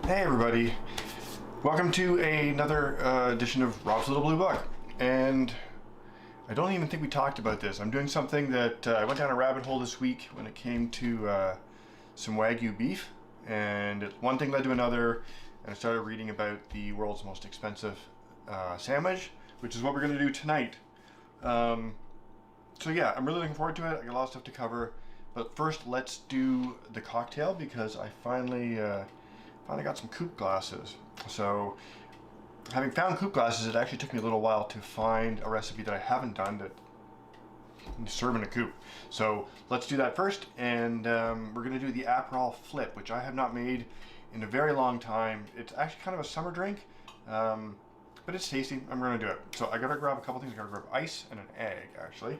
Hey everybody, welcome to another edition of Rob's Little Blue Book. And I don't even think we talked about this. I'm doing something that I went down a rabbit hole this week when it came to some Wagyu beef, and one thing led to another, and I started reading about the world's most expensive sandwich, which is what we're going to do tonight. So yeah, I'm really looking forward to it. I got a lot of stuff to cover, but first let's do the cocktail because I finally got some coupe glasses. So having found coupe glasses, it actually took me a little while to find a recipe that I haven't done that serve in a coupe. So let's do that first, and we're gonna do the Aperol Flip, which I have not made in a very long time. It's actually kind of a summer drink, but it's tasty. I'm gonna do it. So I gotta grab a couple things. I gotta grab ice and an egg, actually.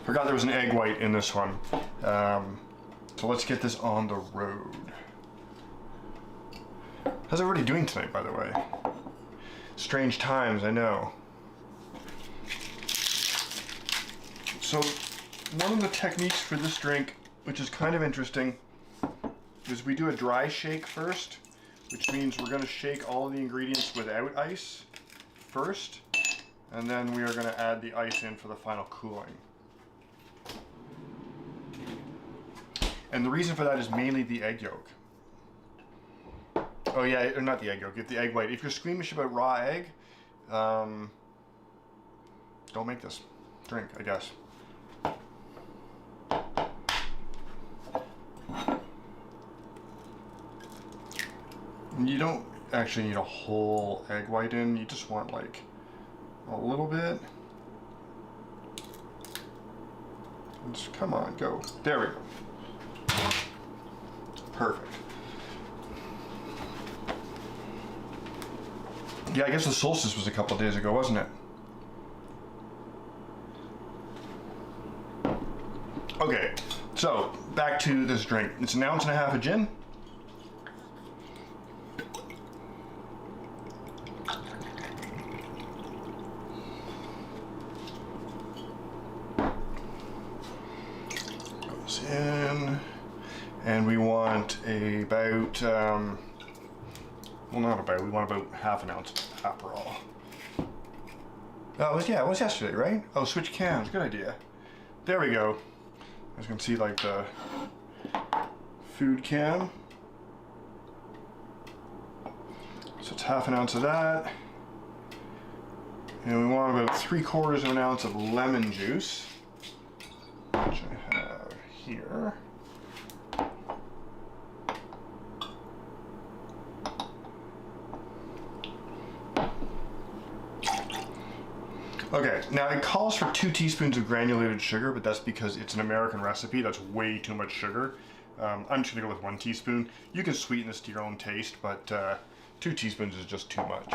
Forgot there was an egg white in this one. So let's get this on the road. How's everybody doing tonight, by the way? Strange times, I know. So one of the techniques for this drink, which is kind of interesting, is we do a dry shake first, which means we're going to shake all of the ingredients without ice first, and then we are going to add the ice in for the final cooling. And the reason for that is mainly the egg yolk. Oh yeah, or not the egg yolk, the egg white. If you're squeamish about raw egg, don't make this drink, I guess. You don't actually need a whole egg white in, you just want like a little bit. Just, come on, go. There we go. Perfect. Yeah, I guess the solstice was a couple days ago, wasn't it? Okay, so back to this drink. It's 1.5 ounces of gin. Goes in. And we want about, well, not about, we want about 1/2 ounce of Aperol. Oh, it was yesterday, right? Oh, switch cans, good idea. There we go. As you can see, like the food can. So it's 1/2 ounce of that. And we want about 3/4 ounce of lemon juice, which I have here. Okay, now it calls for 2 teaspoons of granulated sugar, but that's because it's an American recipe. That's way too much sugar. I'm just gonna go with 1 teaspoon. You can sweeten this to your own taste, but 2 teaspoons is just too much.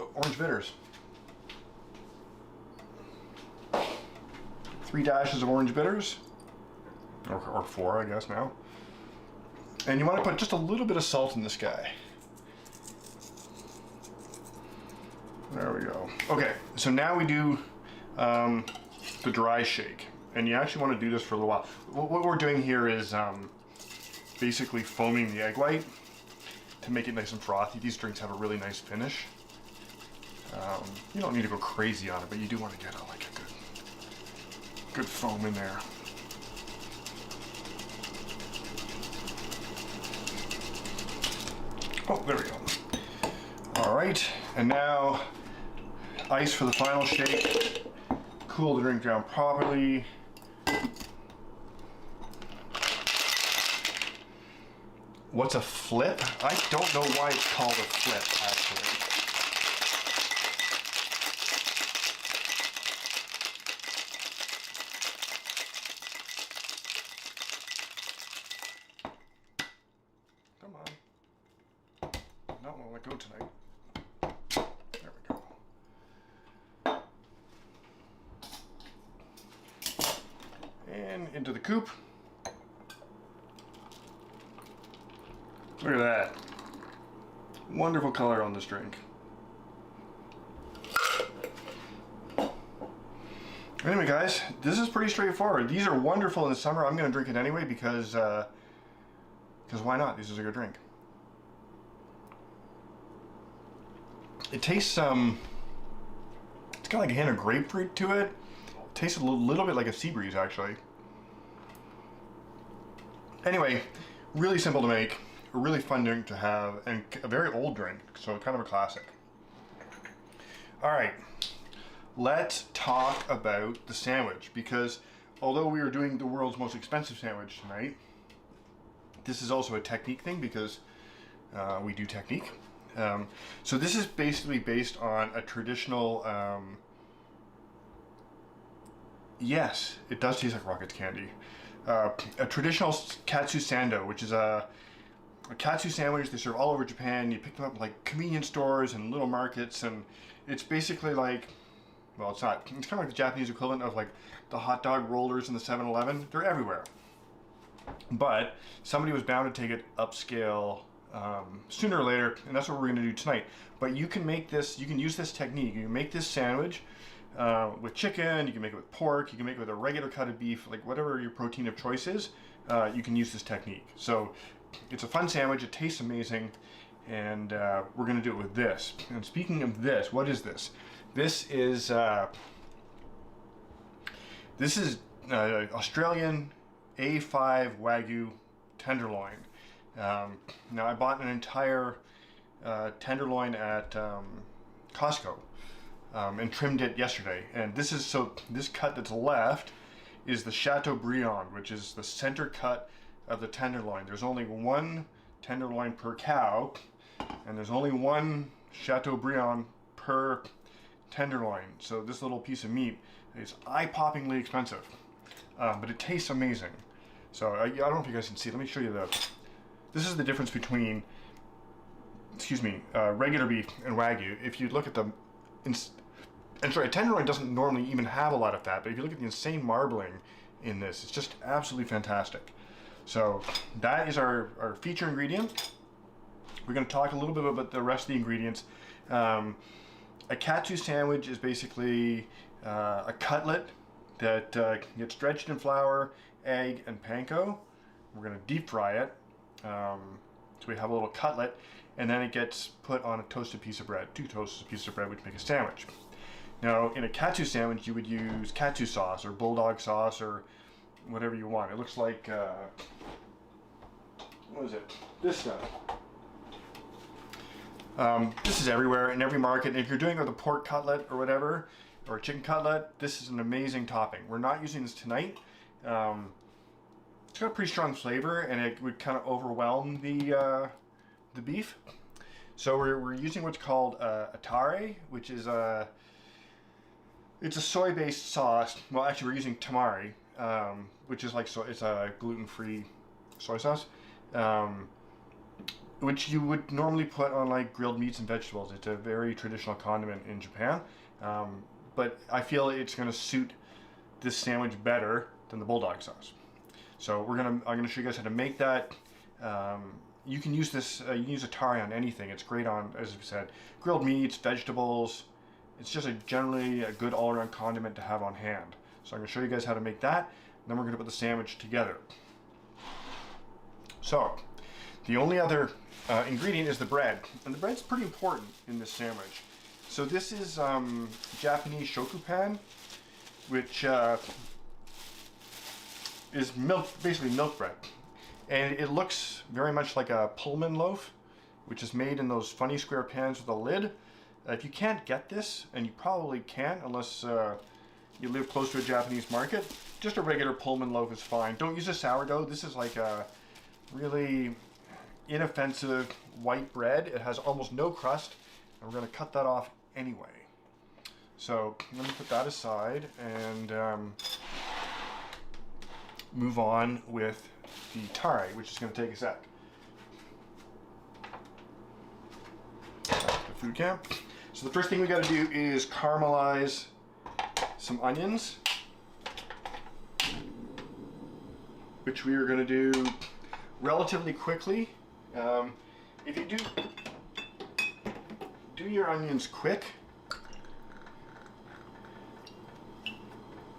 Oh, orange bitters. 3 dashes of orange bitters, or 4, I guess now. And you want to put just a little bit of salt in this guy. There we go. Okay, so now we do the dry shake. And you actually want to do this for a little while. What we're doing here is basically foaming the egg white to make it nice and frothy. These drinks have a really nice finish. You don't need to go crazy on it, but you do want to get a good foam in there. Oh, there we go. All right, and now ice for the final shake. Cool the drink down properly. What's a flip? I don't know why it's called a flip, actually. Come on. Not want to let go tonight. There we go. And into the coupe. Look at that. Wonderful color on this drink. Anyway, guys, this is pretty straightforward. These are wonderful in the summer. I'm going to drink it anyway because why not? This is a good drink. It tastes it's got like a hint of grapefruit to it. It tastes a little bit like a sea breeze, actually. Anyway, really simple to make, a really fun drink to have, and a very old drink, so kind of a classic. All right. Let's talk about the sandwich, because although we are doing the world's most expensive sandwich tonight, this is also a technique thing because we do technique. So this is basically based on a traditional, yes, it does taste like Rockets candy. A traditional katsu sando, which is a katsu sandwich they serve all over Japan. You pick them up in like convenience stores and little markets, and it's basically like, well, it's not. It's kind of like the Japanese equivalent of like the hot dog rollers in the 7-Eleven. They're everywhere. But somebody was bound to take it upscale sooner or later, and that's what we're going to do tonight. But you can make this, you can use this technique. You can make this sandwich with chicken, you can make it with pork, you can make it with a regular cut of beef, like whatever your protein of choice is, you can use this technique. So it's a fun sandwich, it tastes amazing, and we're going to do it with this. And speaking of this, what is this? This is Australian A5 Wagyu tenderloin. Now I bought an entire tenderloin at Costco and trimmed it yesterday. And this cut that's left is the Chateaubriand, which is the center cut of the tenderloin. There's only one tenderloin per cow, and there's only one Chateaubriand per tenderloin. So this little piece of meat is eye-poppingly expensive, but it tastes amazing. So I don't know if you guys can see. Let me show you this is the difference between, regular beef and Wagyu. If you look at the, and sorry, a tenderloin doesn't normally even have a lot of fat, but if you look at the insane marbling in this, it's just absolutely fantastic. So that is our feature ingredient. We're going to talk a little bit about the rest of the ingredients. A katsu sandwich is basically a cutlet that gets dredged in flour, egg, and panko. We're going to deep fry it. So we have a little cutlet, and then it gets put on a toasted piece of bread, 2 toasted pieces of bread, which make a sandwich. Now, in a katsu sandwich, you would use katsu sauce or bulldog sauce or whatever you want. It looks like, what is it? This stuff. This is everywhere in every market. And if you're doing it with a pork cutlet or whatever, or a chicken cutlet, this is an amazing topping. We're not using this tonight. It's got a pretty strong flavor, and it would kind of overwhelm the beef. So we're using what's called atare, which is it's a soy-based sauce. Well, actually, we're using tamari, which is like it's a gluten-free soy sauce, which you would normally put on like grilled meats and vegetables. It's a very traditional condiment in Japan, but I feel it's going to suit this sandwich better than the bulldog sauce. So I'm gonna show you guys how to make that. You can use this. You can use atare on anything. It's great on, as I said, grilled meats, vegetables. It's just generally a good all-around condiment to have on hand. So I'm gonna show you guys how to make that. And then we're gonna put the sandwich together. So the only other ingredient is the bread, and the bread's pretty important in this sandwich. So this is Japanese shokupan, which is basically milk bread, and it looks very much like a Pullman loaf, which is made in those funny square pans with a lid. If you can't get this, and you probably can't unless you live close to a Japanese market, just a regular Pullman loaf is fine. Don't use a sourdough. This is like a really inoffensive white bread. It has almost no crust, and we're going to cut that off anyway. So let me put that aside and move on with the tare, which is going to take a sec. The food camp. So the first thing we got to do is caramelize some onions, which we are going to do relatively quickly If you do your onions quick,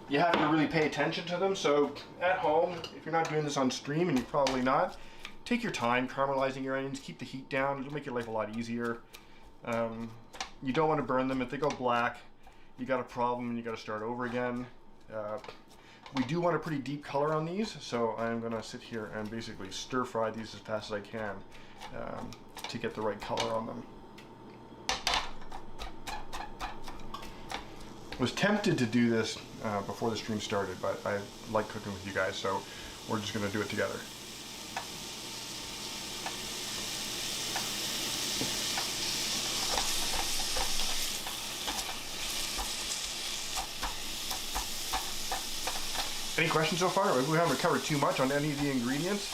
you have to really pay attention to them. So at home, if you're not doing this on stream, and you're probably not, take your time caramelizing your onions. Keep the heat down. It'll make your life a lot easier. You don't want to burn them. If they go black, you got a problem and you got to start over again. We do want a pretty deep color on these, so I'm going to sit here and basically stir fry these as fast as I can to get the right color on them. I was tempted to do this before the stream started, but I like cooking with you guys, so we're just going to do it together. Any questions so far? We haven't covered too much on any of the ingredients.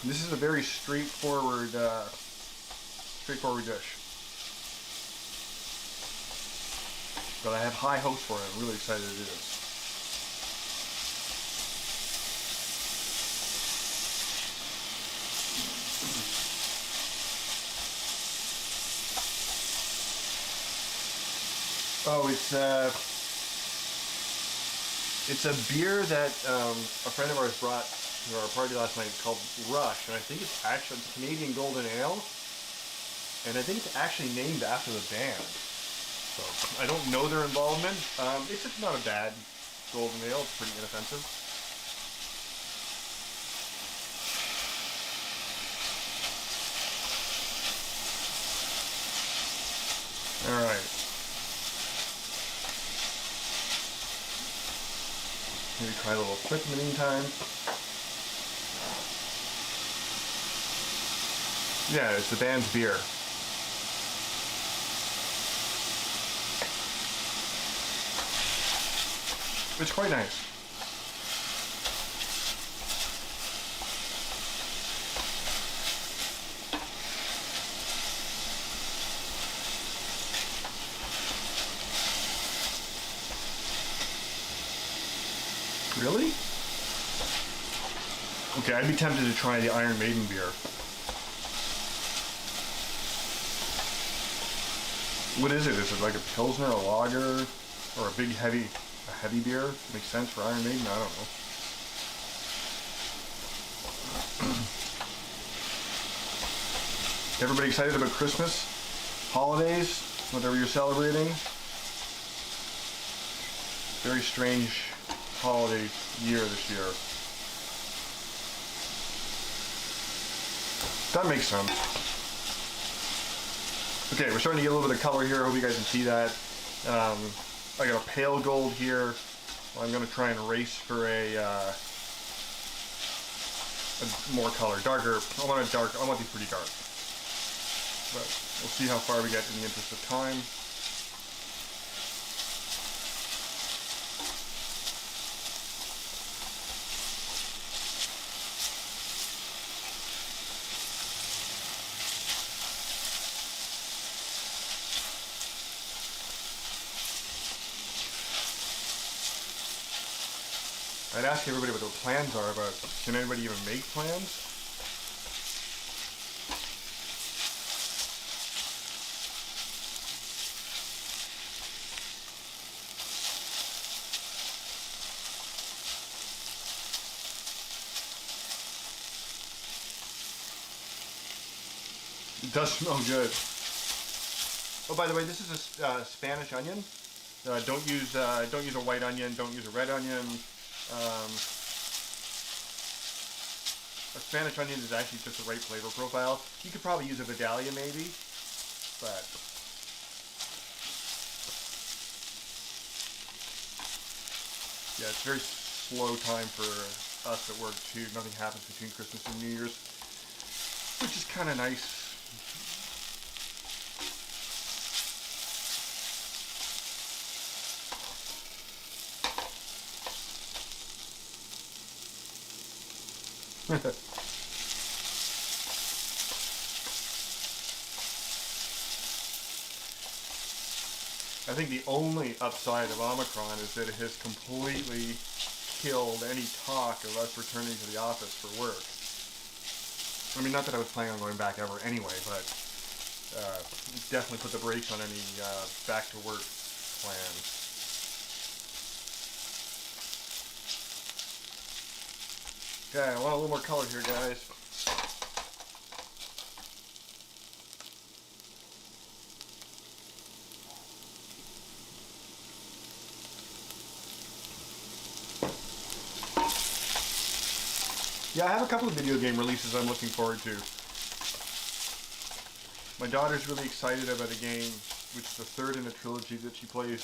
This is a very straightforward dish. But I have high hopes for it. I'm really excited to do this. Oh, it's a beer that a friend of ours brought to our party last night. It's called Rush, and I think it's actually Canadian Golden Ale, and I think it's actually named after the band. So I don't know their involvement. It's just not a bad golden ale. It's pretty inoffensive. All right. Maybe try a little quick in the meantime. Yeah, it's the band's beer. It's quite nice. Really? Okay, I'd be tempted to try the Iron Maiden beer. What is it? Is it like a Pilsner, a lager, or a big heavy beer? Makes sense for Iron Maiden? I don't know. Everybody excited about Christmas? Holidays? Whatever you're celebrating? Very strange holiday year this year. That makes sense. Okay, we're starting to get a little bit of color here. I hope you guys can see that. I got a pale gold here. I'm going to try and race for a more color, darker. I want these pretty dark. But we'll see how far we get in the interest of time. I'd ask everybody what their plans are, but can anybody even make plans? It does smell good. Oh, by the way, this is a Spanish onion. Don't use a white onion. Don't use a red onion. A Spanish onion is actually just the right flavor profile. You could probably use a Vidalia maybe, but yeah, it's very slow time for us at work too. Nothing happens between Christmas and New Year's, which is kind of nice. I think the only upside of Omicron is that it has completely killed any talk of us returning to the office for work. I mean, not that I was planning on going back ever anyway, but definitely put the brakes on any back to work plans. Okay, I want a little more color here, guys. Yeah, I have a couple of video game releases I'm looking forward to. My daughter's really excited about a game, which is the third in a trilogy that she plays.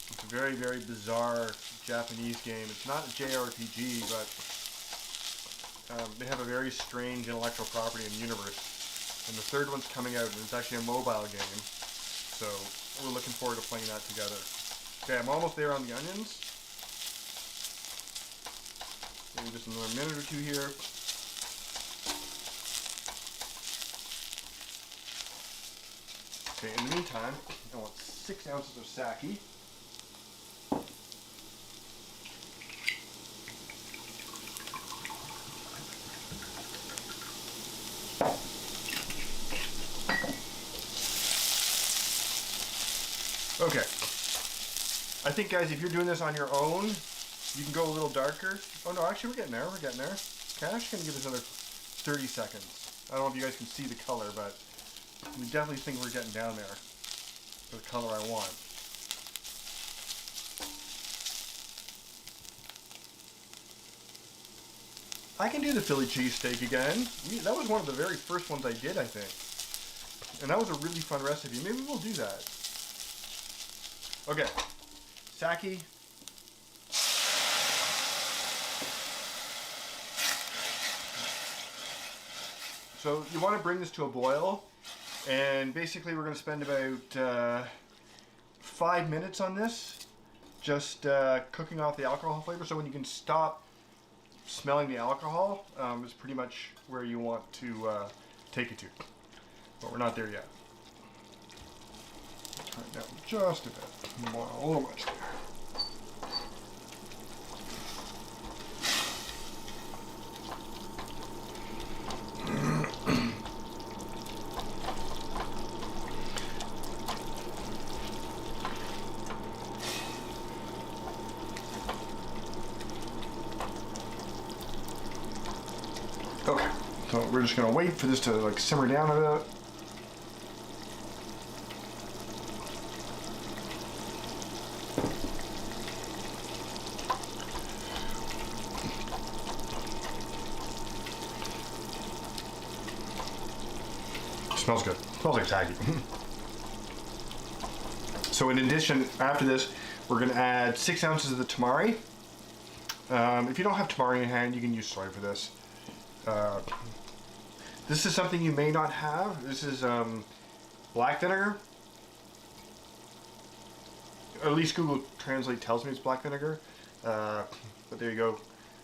It's a very, very bizarre Japanese game. It's not a JRPG, but they have a very strange intellectual property in the universe. And the third one's coming out, and it's actually a mobile game. So we're looking forward to playing that together. Okay, I'm almost there on the onions. Maybe just another minute or two here. Okay, in the meantime, I want 6 ounces of sake. Okay. I think, guys, if you're doing this on your own, you can go a little darker. Oh no, actually we're getting there, Okay, Cash can give us another 30 seconds. I don't know if you guys can see the color, but we definitely think we're getting down there for the color I want. I can do the Philly cheesesteak again. That was one of the very first ones I did, I think. And that was a really fun recipe. Maybe we'll do that. Okay. Sake. So you want to bring this to a boil, and basically we're going to spend about 5 minutes on this, just cooking off the alcohol flavor. So when you can stop smelling the alcohol, is pretty much where you want to take it to. But we're not there yet. Turn it down just a bit. More, a little much there. Okay, so we're just gonna wait for this to like simmer down a bit. Smells good. Smells like sake. So in addition, after this, we're going to add 6 ounces of the tamari. If you don't have tamari in hand, you can use soy for this. This is something you may not have. This is black vinegar. Or at least Google Translate tells me it's black vinegar. But there you go.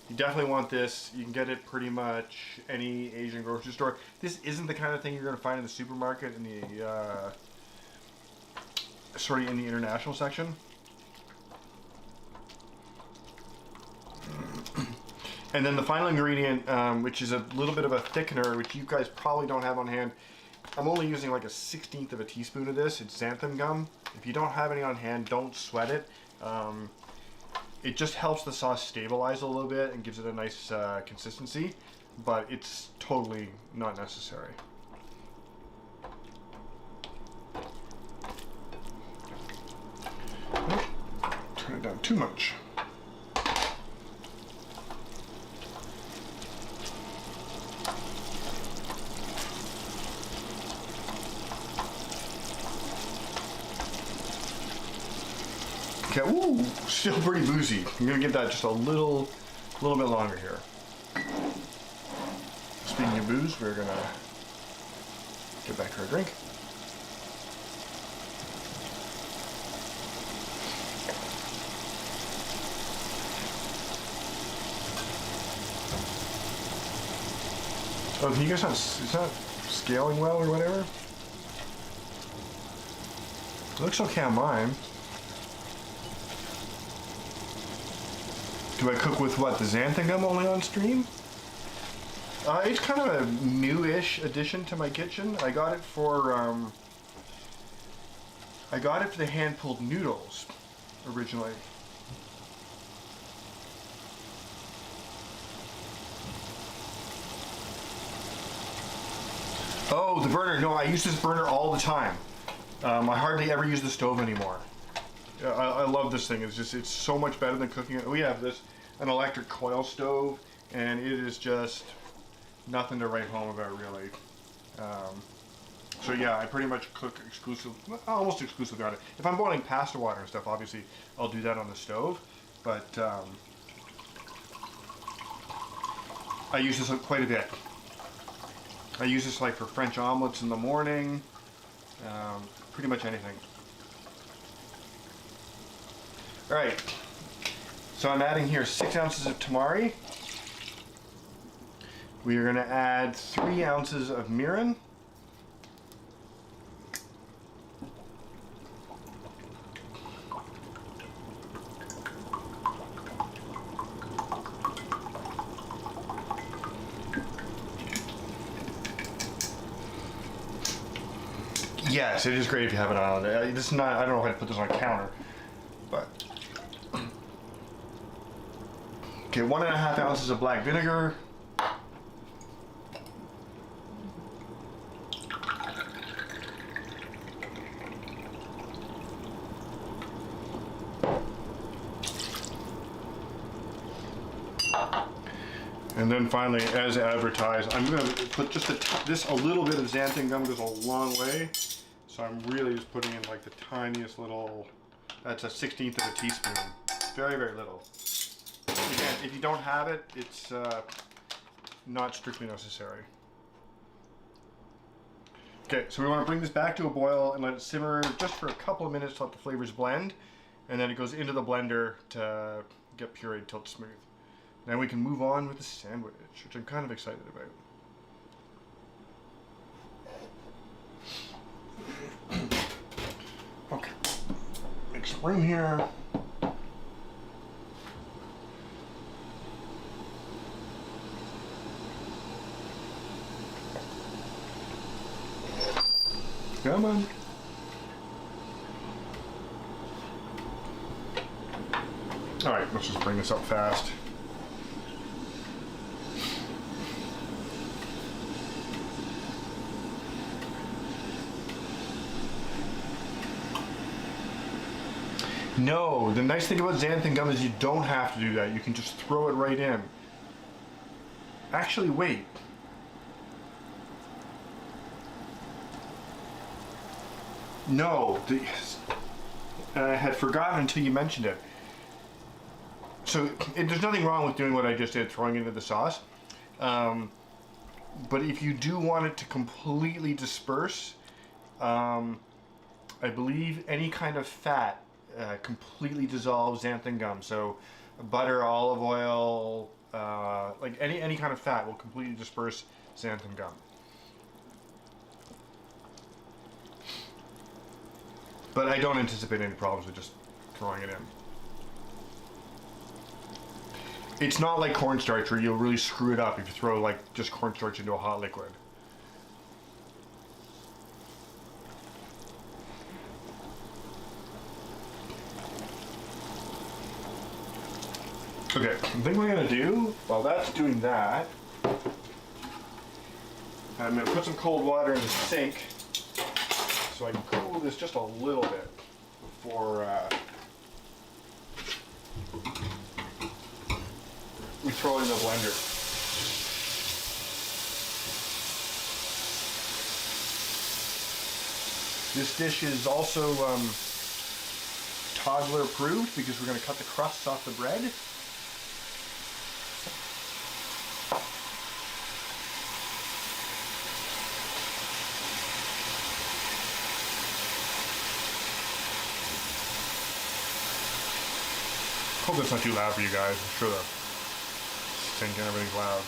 You definitely want this. You can get it pretty much any Asian grocery store. This isn't the kind of thing you're going to find in the supermarket in the in the international section. And then the final ingredient, which is a little bit of a thickener, which you guys probably don't have on hand. I'm only using like a 1/16 of a teaspoon of this. It's xanthan gum. If you don't have any on hand, don't sweat it. It just helps the sauce stabilize a little bit and gives it a nice consistency, but it's totally not necessary. Oh, turn it down too much. Okay, ooh, still pretty boozy. I'm gonna give that just a little bit longer here. Speaking of booze, we're gonna get back to our drink. Oh, can you guys not, it's not scaling well or whatever? It looks okay on mine. Do I cook with what, the xanthan gum only on stream? It's kind of a new-ish addition to my kitchen. I got it for the hand-pulled noodles originally. Oh, the burner. No, I use this burner all the time. I hardly ever use the stove anymore. I love this thing. It's so much better than cooking it. We have an electric coil stove, and it is just nothing to write home about, really. So yeah, I pretty much cook almost exclusively on it. If I'm boiling pasta water and stuff, obviously I'll do that on the stove, but I use this quite a bit. I use this like for French omelets in the morning, pretty much anything. All right, so I'm adding here 6 ounces of tamari. We are gonna add 3 ounces of mirin. Yes, it is great if you have it on. This is not. I don't know how to put this on a counter, but okay. 1.5 ounces of black vinegar. And then finally, as advertised, I'm going to put just a little bit of xanthan gum goes a long way. So I'm really just putting in like the tiniest little, that's a 1/16 of a teaspoon. Very, very little. Again, if you don't have it, it's not strictly necessary. Okay, so we want to bring this back to a boil and let it simmer just for a couple of minutes to let the flavors blend. And then it goes into the blender to get pureed till it's smooth. Then we can move on with the sandwich, which I'm kind of excited about. Okay, make some room here. Come on. All right, let's just bring this up fast. No, the nice thing about xanthan gum is you don't have to do that. You can just throw it right in. Actually, wait. No, I had forgotten until you mentioned it. So there's nothing wrong with doing what I just did, throwing it into the sauce. But if you do want it to completely disperse, I believe any kind of fat completely dissolves xanthan gum. So butter, olive oil, like any kind of fat will completely disperse xanthan gum. But I don't anticipate any problems with just throwing it in. It's not like cornstarch where you'll really screw it up if you throw like just cornstarch into a hot liquid. Okay, the thing we're gonna do, while that's doing that, I'm gonna put some cold water in the sink so I can cool this just a little bit before we throw it in the blender. This dish is also toddler approved because we're going to cut the crusts off the bread. Hope that's not too loud for you guys. I'm sure the sink and everything's loud.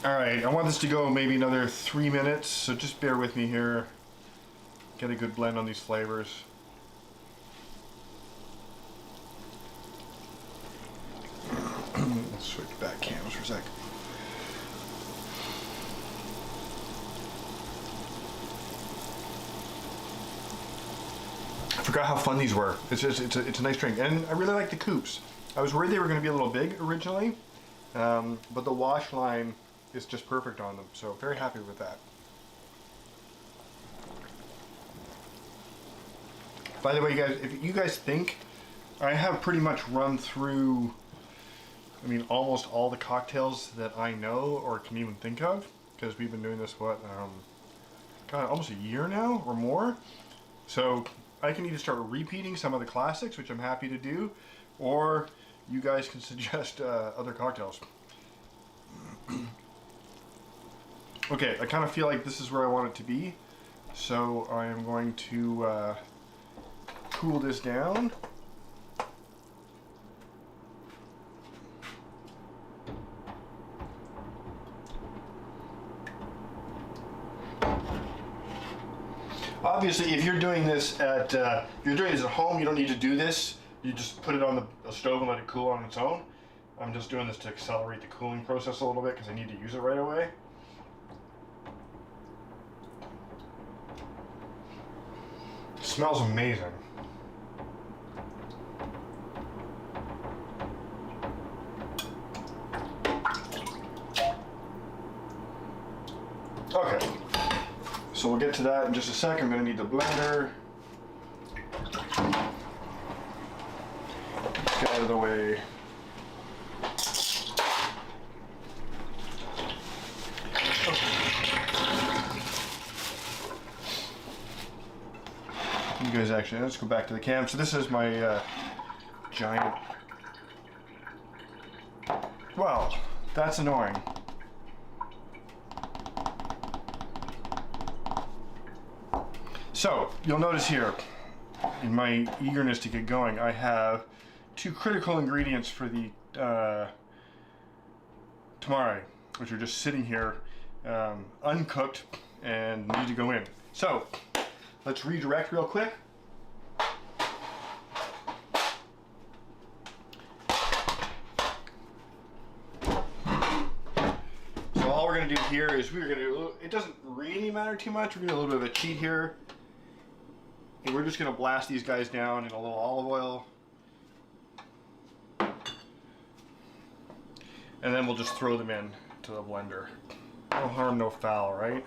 All right, I want this to go maybe another 3 minutes, so just bear with me here. Get a good blend on these flavors. Let's switch back cams for a sec. I forgot how fun these were. It's a nice drink, and I really like the coupes. I was worried they were going to be a little big originally, but the wash line is just perfect on them. So very happy with that. By the way, you guys, if you guys think I have pretty much run through, I mean, almost all the cocktails that I know or can even think of, because we've been doing this what, God, almost a year now or more. So I can either start repeating some of the classics, which I'm happy to do, or you guys can suggest other cocktails. Okay, I kind of feel like this is where I want it to be, so I am going to cool this down. Obviously, if you're doing this at home, you don't need to do this. You just put it on the stove and let it cool on its own. I'm just doing this to accelerate the cooling process a little bit because I need to use it right away. It smells amazing. Okay. So we'll get to that in just a sec. I'm going to need the blender. Let's get out of the way. You guys actually, let's go back to the cam. So this is my giant. Well, that's annoying. So, you'll notice here, in my eagerness to get going, I have 2 critical ingredients for the tamari, which are just sitting here uncooked and need to go in. So, let's redirect real quick. So all we're going to do here is we're going to, it doesn't really matter too much, we're going to do a little bit of a cheat here. And we're just going to blast these guys down in a little olive oil. And then we'll just throw them in to the blender. No harm, no foul, right?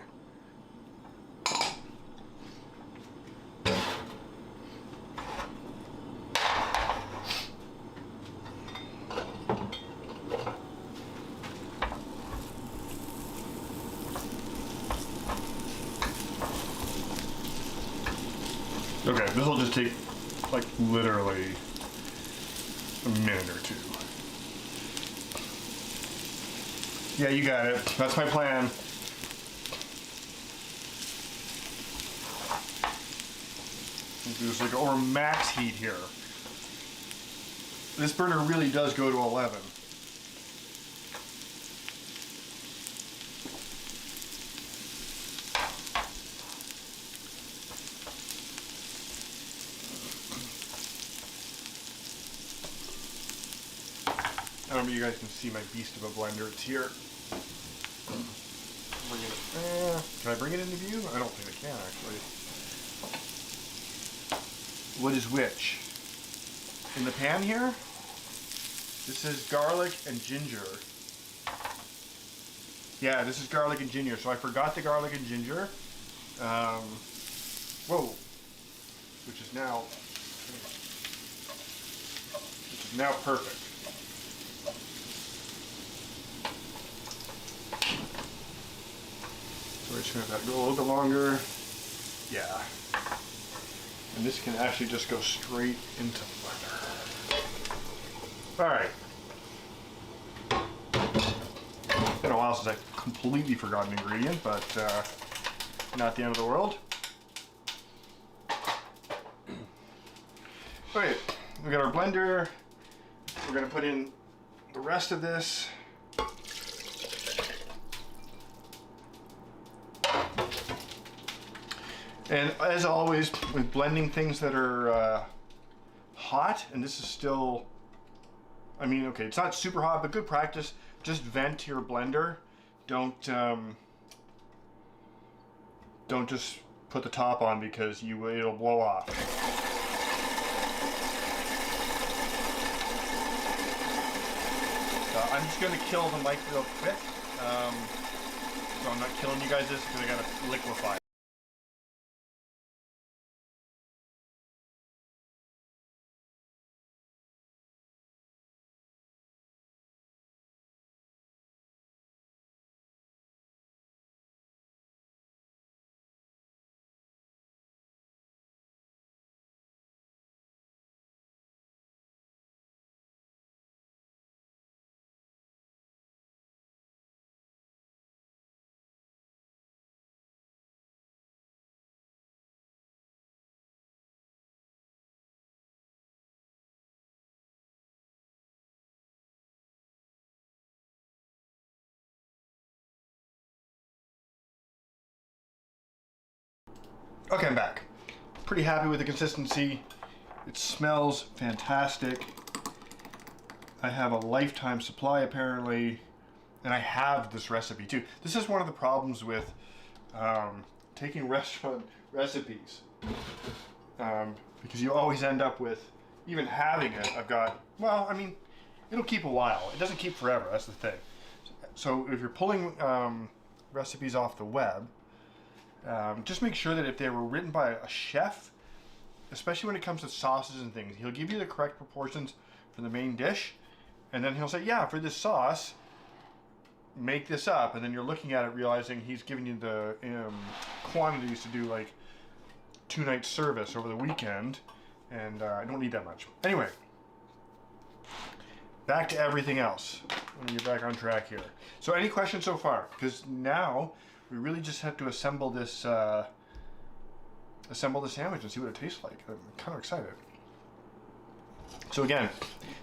Okay, this will just take like literally a minute or 2. Yeah, you got it. That's my plan. There's like over max heat here. This burner really does go to 11. I don't know if you guys can see my beast of a blender. It's here. Bring it, can I bring it into view? I don't think I can, actually. What is which? In the pan here, this is garlic and ginger. Yeah, this is garlic and ginger. So I forgot the garlic and ginger. Whoa. Which is now perfect. So we're just going to have that go a little bit longer. Yeah. And this can actually just go straight into the blender. Alright. It's been a while since I completely forgot an ingredient, but not the end of the world. Okay, we got our blender. We're going to put in the rest of this. And as always, with blending things that are hot, and this is still, I mean, okay, it's not super hot, but good practice. Just vent your blender. Don't just put the top on because it'll blow off. I'm just going to kill the mic real quick. So I'm not killing you guys this because I got to liquefy. Okay, I'm back. Pretty happy with the consistency. It smells fantastic. I have a lifetime supply apparently, and I have this recipe too. This is one of the problems with taking restaurant recipes, because you always end up with, even having it, I've got, well, I mean, it'll keep a while. It doesn't keep forever, that's the thing. So if you're pulling recipes off the web, just make sure that if they were written by a chef, especially when it comes to sauces and things, he'll give you the correct proportions for the main dish, and then he'll say, yeah, for this sauce, make this up, and then you're looking at it realizing he's giving you the quantities to do like 2-night service over the weekend, and I don't need that much. Anyway, back to everything else. Let me get back on track here. So any questions so far? Because now we really just have to assemble this sandwich and see what it tastes like. I'm kind of excited. So again,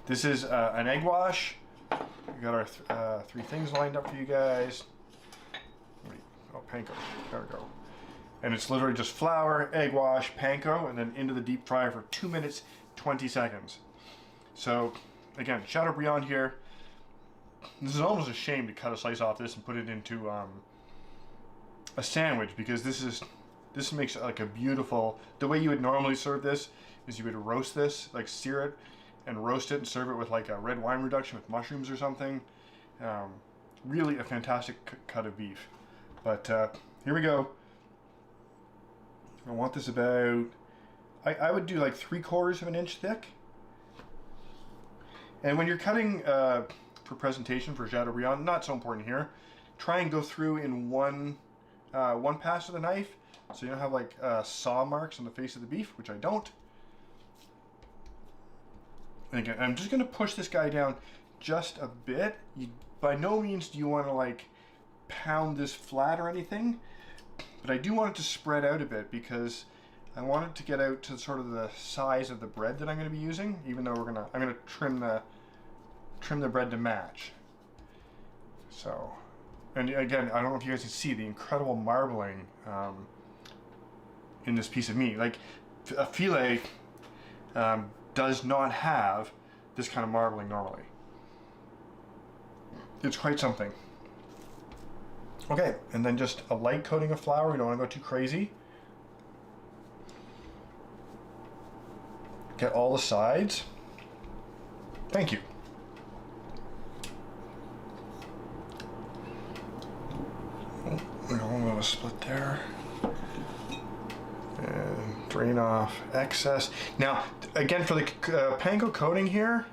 this is an egg wash. We got our 3 things lined up for you guys. Wait, oh, panko. There we go. And it's literally just flour, egg wash, panko, and then into the deep fryer for 2 minutes, 20 seconds. So again, Chateaubriand here. This is almost a shame to cut a slice off this and put it into a sandwich, because this makes it like a beautiful, the way you would normally serve this is you would roast this, like sear it and roast it and serve it with like a red wine reduction with mushrooms or something. Really a fantastic cut of beef. But here we go. I want this about, I would do like 3/4 of an inch thick. And when you're cutting for presentation for Chateaubriand, not so important here, try and go through in one pass of the knife, so you don't have like saw marks on the face of the beef, which I don't. And again, I'm just going to push this guy down just a bit. By no means do you want to like pound this flat or anything, but I do want it to spread out a bit because I want it to get out to sort of the size of the bread that I'm going to be using, even though I'm going to trim the bread to match. So, and again, I don't know if you guys can see the incredible marbling in this piece of meat. Like a filet does not have this kind of marbling normally. It's quite something. Okay, and then just a light coating of flour. We don't want to go too crazy. Get all the sides. Thank you. A little bit of a split there. And drain off excess. Now, again, for the panko coating here,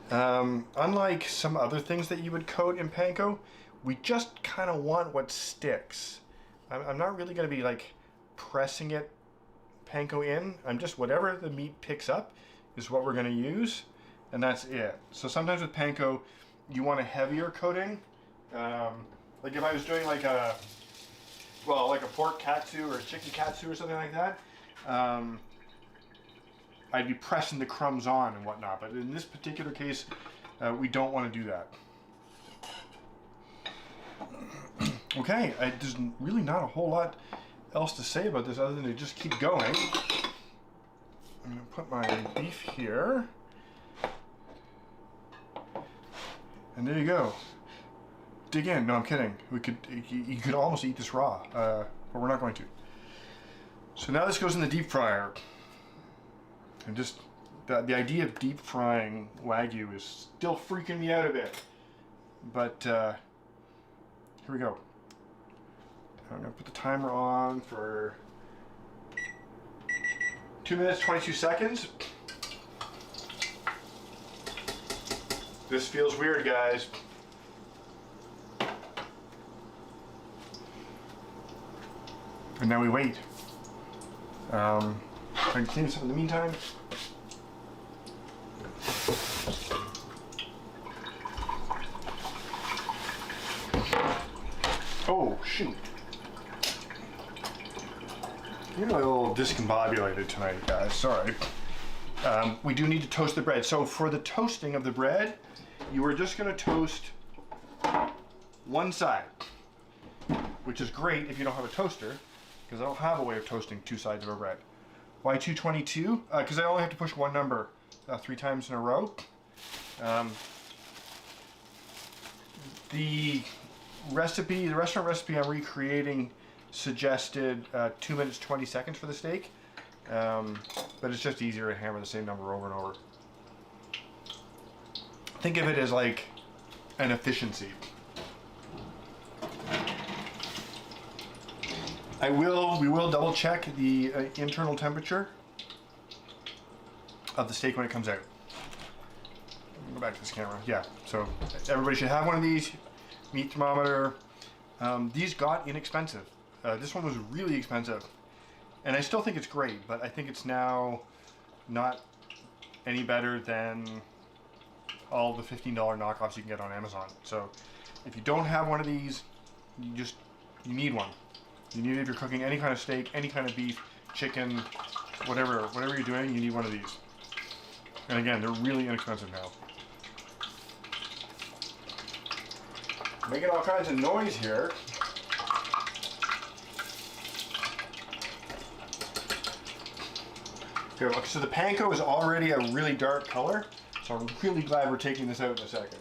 unlike some other things that you would coat in panko, we just kind of want what sticks. I'm not really going to be like pressing it panko in. I'm just, whatever the meat picks up is what we're going to use, and that's it. So sometimes with panko, you want a heavier coating. Like if I was doing like a pork katsu or a chicken katsu or something like that, I'd be pressing the crumbs on and whatnot. But in this particular case, we don't want to do that. Okay, there's really not a whole lot else to say about this other than to just keep going. I'm gonna put my beef here. And there you go. Dig in. No, I'm kidding. You could almost eat this raw, but we're not going to. So now this goes in the deep fryer. And just the idea of deep frying Wagyu is still freaking me out a bit. But here we go. I'm gonna put the timer on for 2 minutes, 22 seconds. This feels weird, guys. And now we wait. I can clean this up in the meantime. Oh, shoot. You're a little discombobulated tonight, guys. Sorry. We do need to toast the bread. So for the toasting of the bread, you are just going to toast one side, which is great if you don't have a toaster, because I don't have a way of toasting two sides of a bread. Why 222? Because I only have to push one number 3 times in a row. The restaurant recipe I'm recreating suggested 2 minutes 20 seconds for the steak, but it's just easier to hammer the same number over and over. Think of it as like an efficiency. We will double check the internal temperature of the steak when it comes out. Go back to this camera. Yeah, so everybody should have one of these. Meat thermometer. These got inexpensive. This one was really expensive, and I still think it's great, but I think it's now not any better than all the $15 knockoffs you can get on Amazon. So if you don't have one of these, you need one. You need it if you're cooking any kind of steak, any kind of beef, chicken, whatever you're doing, you need one of these. And again, they're really inexpensive now. Making all kinds of noise here. Okay, so the panko is already a really dark color, so I'm really glad we're taking this out in a second.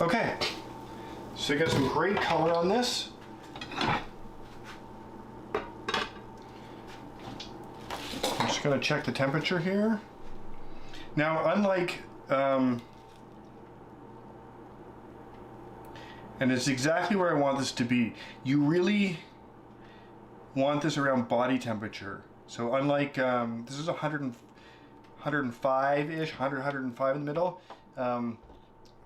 Okay, so you got some great color on this. I'm just going to check the temperature here. Now, unlike, and it's exactly where I want this to be. You really want this around body temperature. So unlike, this is 105-ish, 105 in the middle.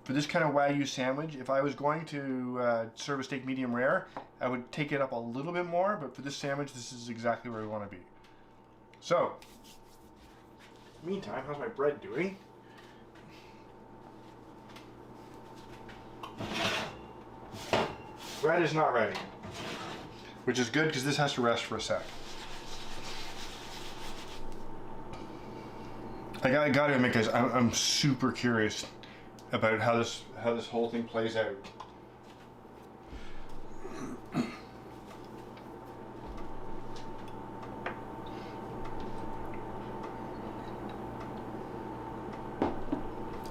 For this kind of Wagyu sandwich, if I was going to serve a steak medium rare, I would take it up a little bit more, but for this sandwich, this is exactly where we want to be. So, meantime, how's my bread doing? Bread is not ready, which is good because this has to rest for a sec. I gotta admit, guys, I'm super curious about how this whole thing plays out.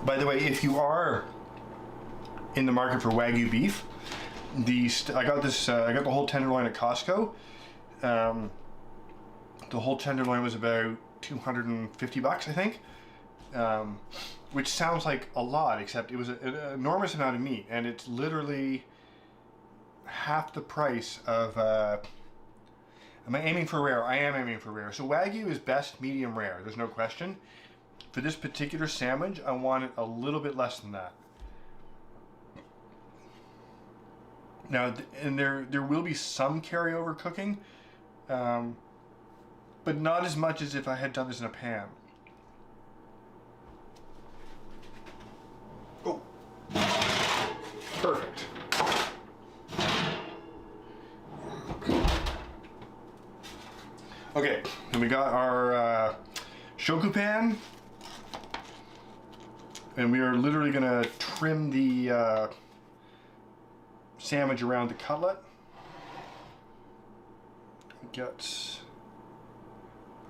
By the way, if you are in the market for Wagyu beef, I got the whole tenderloin at Costco. The whole tenderloin was about $250, I think. Which sounds like a lot, except it was an enormous amount of meat, and it's literally half the price of, am I aiming for rare? I am aiming for rare. So Wagyu is best medium rare, there's no question. For this particular sandwich, I want it a little bit less than that. Now, and there will be some carryover cooking, but not as much as if I had done this in a pan. Oh, perfect. Okay, and we got our shoku pan, and we are literally gonna trim the sandwich around the cutlet.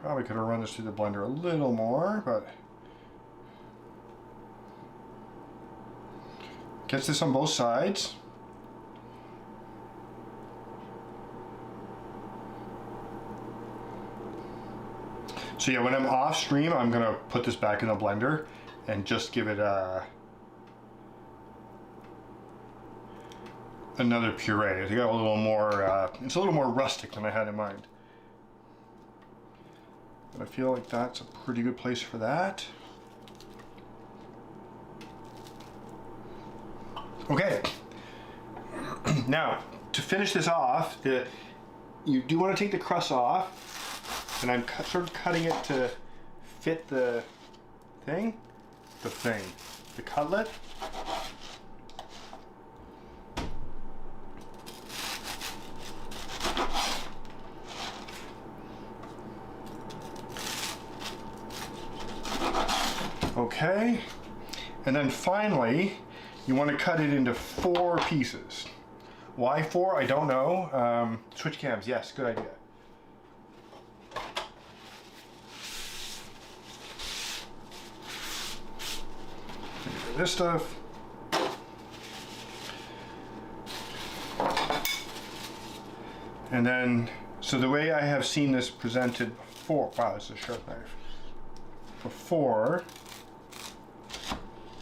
Probably could have run this through the blender a little more, but gets this on both sides. So yeah, when I'm off stream, I'm gonna put this back in the blender and just give it another puree. It's got a little more, it's a little more rustic than I had in mind. But I feel like that's a pretty good place for that. Okay. Now, to finish this off, you do want to take the crust off. And I'm sort of cutting it to fit the cutlet. Okay, and then finally, you want to cut it into 4 pieces. Why 4? I don't know. Switch cams, yes, good idea. This stuff. And then, so the way I have seen this presented before, wow, this is a sharp knife. Before,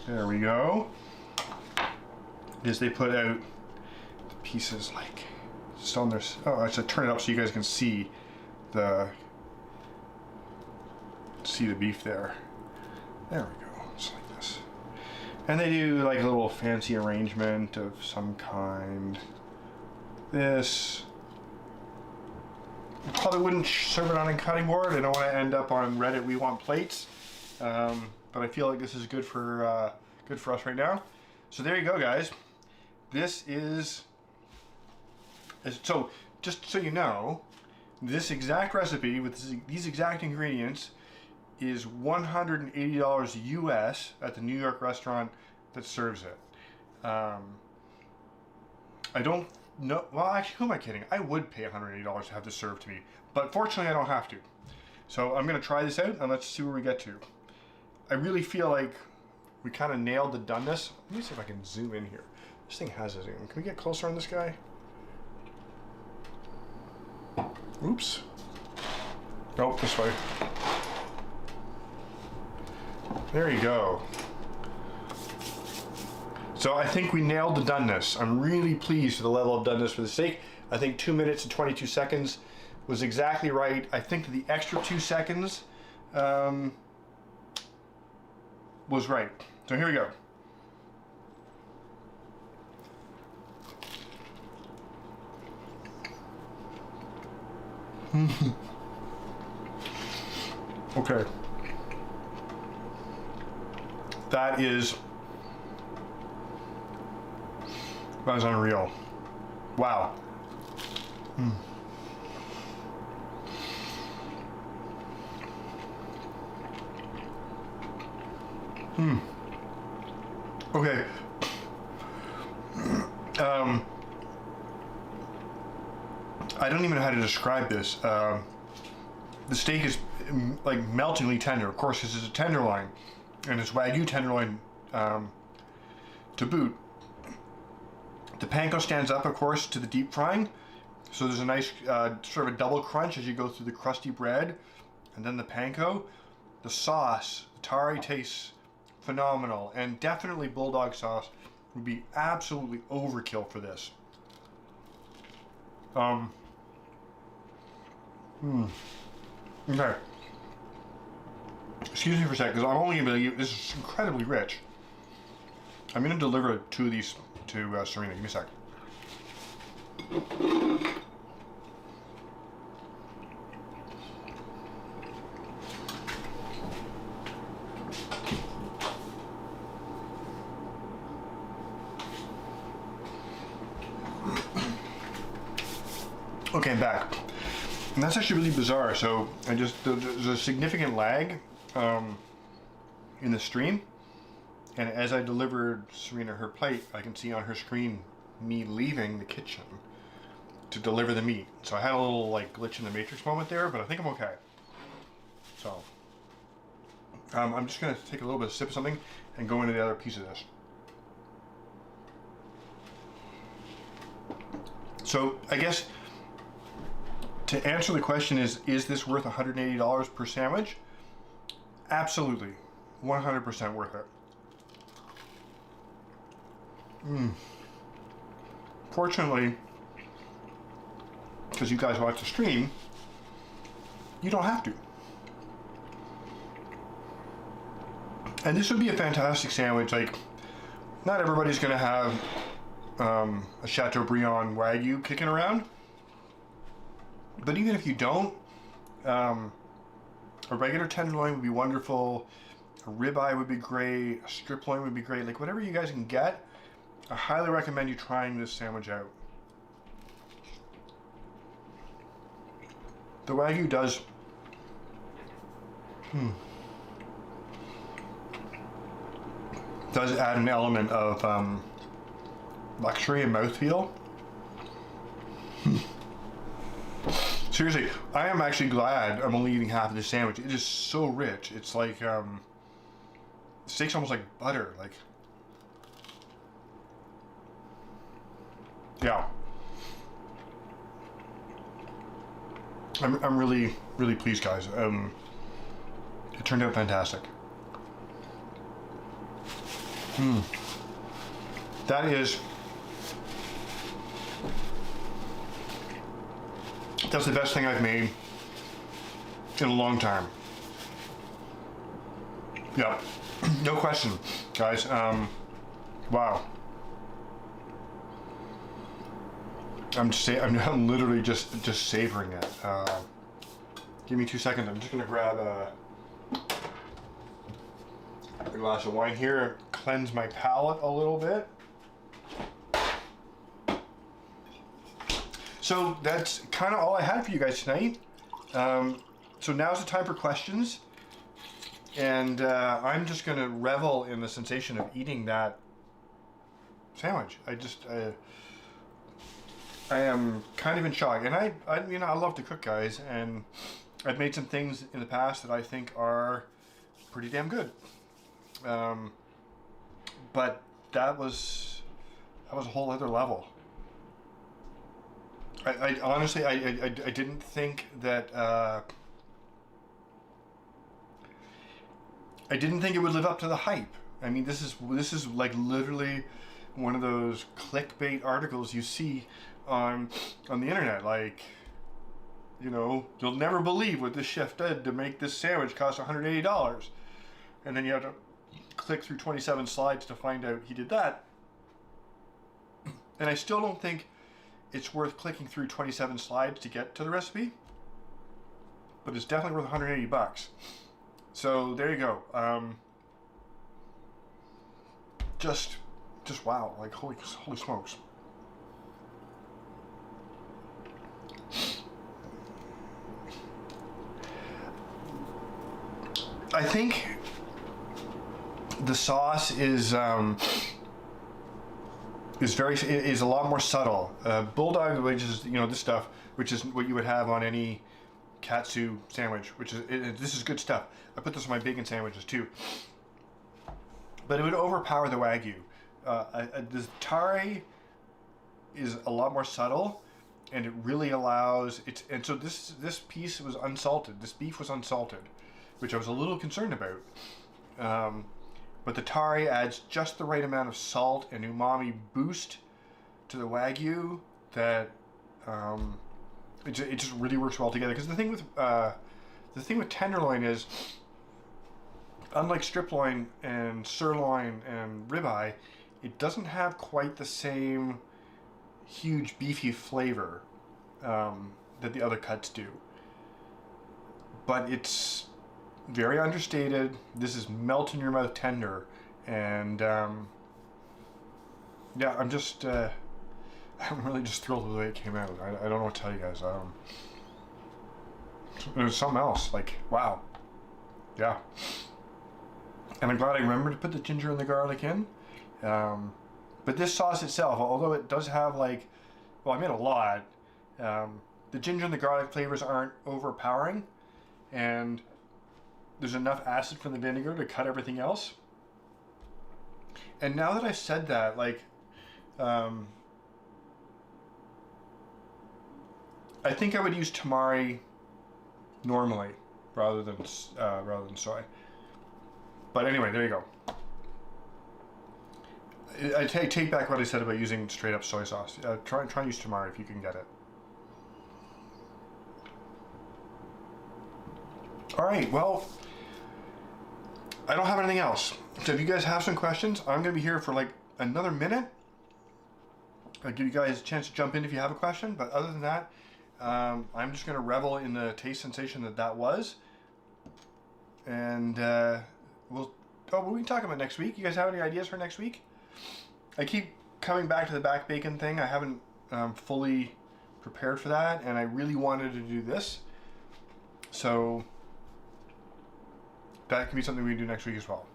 there we go, is they put out the pieces like, just on their, oh, I should turn it up so you guys can see the beef there. There we go, just like this. And they do like a little fancy arrangement of some kind. This, I probably wouldn't serve it on a cutting board. I don't want to end up on Reddit, we want plates. But I feel like this is good for us right now. So there you go, guys. This is, so just so you know, this exact recipe with these exact ingredients is $180 US at the New York restaurant that serves it. I don't know, well actually, who am I kidding? I would pay $180 to have this served to me, but fortunately I don't have to. So I'm gonna try this out and let's see where we get to. I really feel like we kind of nailed the doneness. Let me see if I can zoom in here. This thing has a zoom. Can we get closer on this guy? Oops. Nope, this way. There you go. So I think we nailed the doneness. I'm really pleased with the level of doneness for the steak. I think 2 minutes and 22 seconds was exactly right. I think that the extra 2 seconds was right. So here we go. Okay. That is unreal. Wow. Okay. I don't even know how to describe this. The steak is like meltingly tender. Of course, this is a tenderloin, and it's Wagyu tenderloin to boot. The panko stands up, of course, to the deep frying, so there's a nice sort of a double crunch as you go through the crusty bread, and then the panko. The sauce, the tare tastes phenomenal, and definitely bulldog sauce would be absolutely overkill for this. Okay. Excuse me for a second, because I'm only going to be, this is incredibly rich. I'm going to deliver 2 of these to Serena. Give me a sec. Okay, I'm back. And that's actually really bizarre. So there's a significant lag in the stream. And as I delivered Serena her plate, I can see on her screen me leaving the kitchen to deliver the meat. So I had a little like glitch in the matrix moment there, but I think I'm okay. So I'm just gonna take a little bit of sip of something and go into the other piece of this. So I guess to answer the question is this worth $180 per sandwich? Absolutely, 100% worth it. Fortunately, because you guys watch the stream, you don't have to. And this would be a fantastic sandwich. Like, not everybody's going to have a Chateaubriand Wagyu kicking around. But even if you don't, a regular tenderloin would be wonderful. A ribeye would be great. A strip loin would be great. Like, whatever you guys can get, I highly recommend you trying this sandwich out. The Wagyu does add an element of luxury and mouthfeel. Seriously, I am actually glad I'm only eating half of this sandwich. It is so rich. It's like steak's almost like butter. Like, yeah. I'm really, really pleased, guys. It turned out fantastic. That's the best thing I've made in a long time. Yeah, no question, guys. Wow. I'm literally just savoring it. Give me 2 seconds. I'm just gonna grab a glass of wine here, cleanse my palate a little bit. So that's kind of all I had for you guys tonight. So now's the time for questions, and I'm just gonna revel in the sensation of eating that sandwich. I am kind of in shock, and I love to cook, guys, and I've made some things in the past that I think are pretty damn good. But that was a whole other level. I honestly didn't think that I didn't think it would live up to the hype. I mean, this is like literally one of those clickbait articles you see on the internet. Like, you know, you'll never believe what this chef did to make this sandwich cost $180, and then you have to click through 27 slides to find out he did that. And I still don't think it's worth clicking through 27 slides to get to the recipe, but it's definitely worth 180 bucks. So there you go. Just wow, like holy smokes. I think the sauce is a lot more subtle. Bulldog, which is, you know, this stuff, which is what you would have on any katsu sandwich, which is this is good stuff. I put this on my bacon sandwiches too. But it would overpower the Wagyu. The tare is a lot more subtle, and it really allows it. And so this piece was unsalted. This beef was unsalted, which I was a little concerned about. But the tare adds just the right amount of salt and umami boost to the Wagyu that it just really works well together. Because the thing with tenderloin is, unlike strip loin and sirloin and ribeye, it doesn't have quite the same huge beefy flavor that the other cuts do. But it's very understated. This is melt in your mouth tender, and yeah, I'm just I'm really just thrilled with the way it came out. I don't know what to tell you guys. It was something else. Like, wow. Yeah. And I'm glad I remembered to put the ginger and the garlic in. But this sauce itself, although it does have like, well, I made a lot, the ginger and the garlic flavors aren't overpowering, and there's enough acid from the vinegar to cut everything else. And now that I've said that, like, I think I would use tamari normally rather than soy. But anyway, there you go. I take back what I said about using straight up soy sauce. Try and use tamari if you can get it. All right, well, I don't have anything else. So if you guys have some questions, I'm going to be here for like another minute. I'll give you guys a chance to jump in if you have a question. But other than that, I'm just going to revel in the taste sensation that was. And we can talk about next week. You guys have any ideas for next week? I keep coming back to the back bacon thing. I haven't fully prepared for that, and I really wanted to do this. So that could be something we can do next week as well.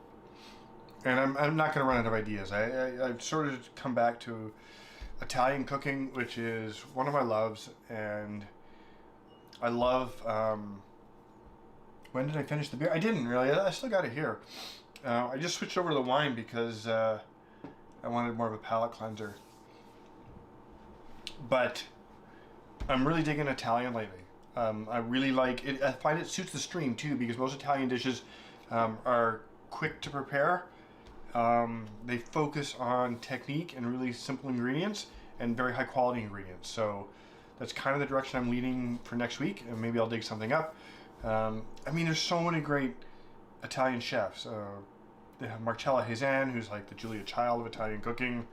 And I'm not going to run out of ideas. I've sort of come back to Italian cooking, which is one of my loves, and I love. When did I finish the beer? I didn't really. I still got it here. I just switched over to the wine because I wanted more of a palate cleanser. But I'm really digging Italian lately. I really like it. I find it suits the stream too, because most Italian dishes are quick to prepare. They focus on technique and really simple ingredients and very high quality ingredients. So that's kind of the direction I'm leaning for next week, and maybe I'll dig something up. I mean, there's so many great Italian chefs. They have Marcella Hazan, who's like the Julia Child of Italian cooking.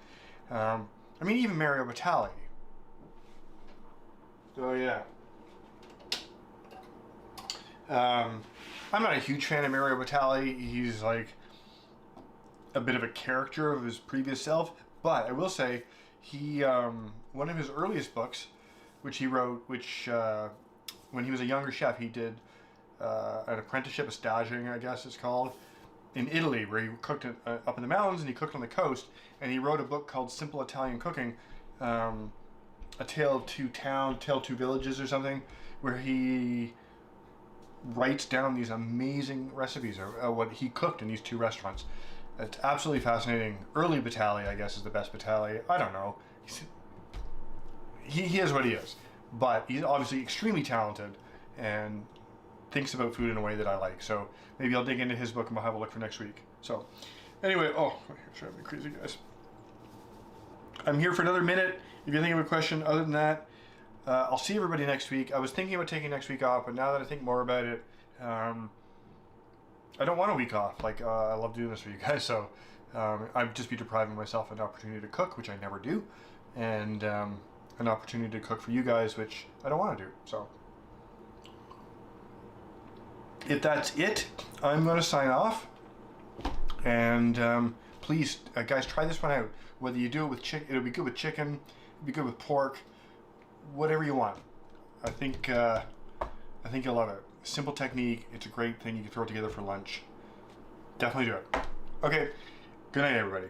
I mean, even Mario Batali. So yeah. I'm not a huge fan of Mario Batali. He's like a bit of a caricature of his previous self, but I will say he one of his earliest books, which he wrote, when he was a younger chef, he did an apprenticeship, a staging, I guess it's called, in Italy, where he cooked up in the mountains and he cooked on the coast, and he wrote a book called Simple Italian Cooking, A Tale of Two Towns, Tale of Two Villages or something, where he writes down these amazing recipes of what he cooked in these two restaurants. It's absolutely fascinating. Early Batali, I guess, is the best Batali. I don't know. He is what he is, but he's obviously extremely talented and thinks about food in a way that I like. So maybe I'll dig into his book and we'll have a look for next week. So anyway, driving me crazy, guys. I'm here for another minute. If you think of a question other than that, I'll see everybody next week. I was thinking about taking next week off, but now that I think more about it, I don't want a week off. Like, I love doing this for you guys, so I'd just be depriving myself an opportunity to cook, which I never do, and an opportunity to cook for you guys, which I don't want to do. So if that's it, I'm going to sign off. And please, guys, try this one out. Whether you do it with chicken, it'll be good with chicken, it'll be good with pork, whatever you want. I think you'll love it. Simple technique. It's a great thing you can throw together for lunch. Definitely do it. Okay. Good night, everybody.